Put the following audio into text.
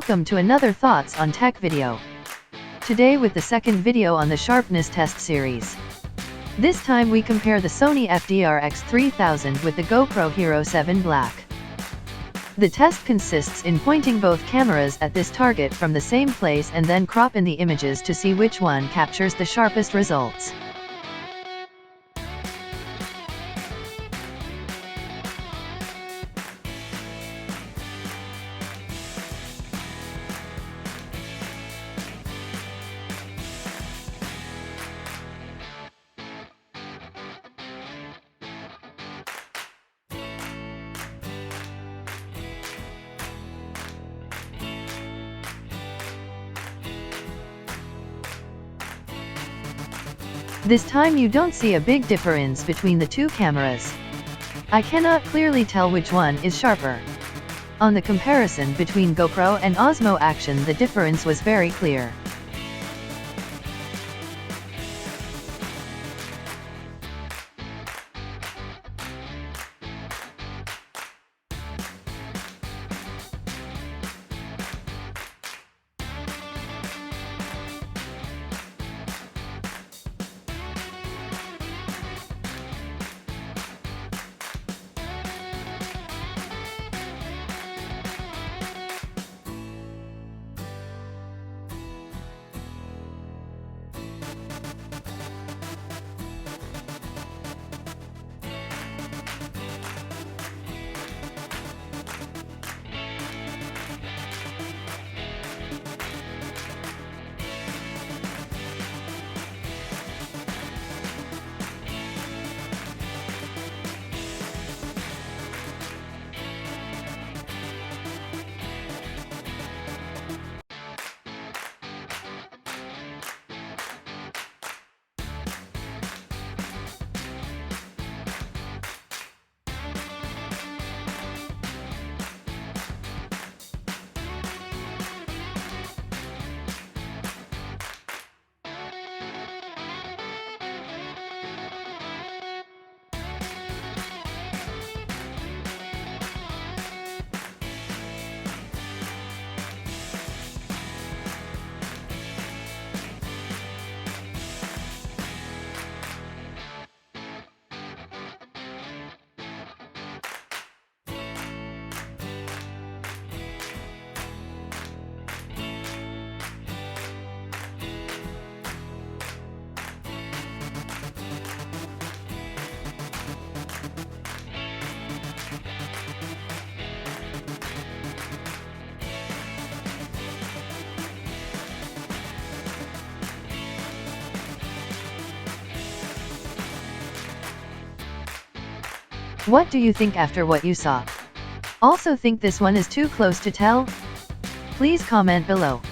Welcome to another Thoughts on Tech video. Today with the second video on the Sharpness test series. This time we compare the Sony FDR-X3000 with the GoPro Hero 7 Black. The test consists in pointing both cameras at this target from the same place and then crop in the images to see which one captures the sharpest results. This time you don't see a big difference between the two cameras. I cannot clearly tell which one is sharper. On the comparison between GoPro and Osmo Action, the difference was very clear. What do you think after what you saw? Also think this one is too close to tell? Please comment below.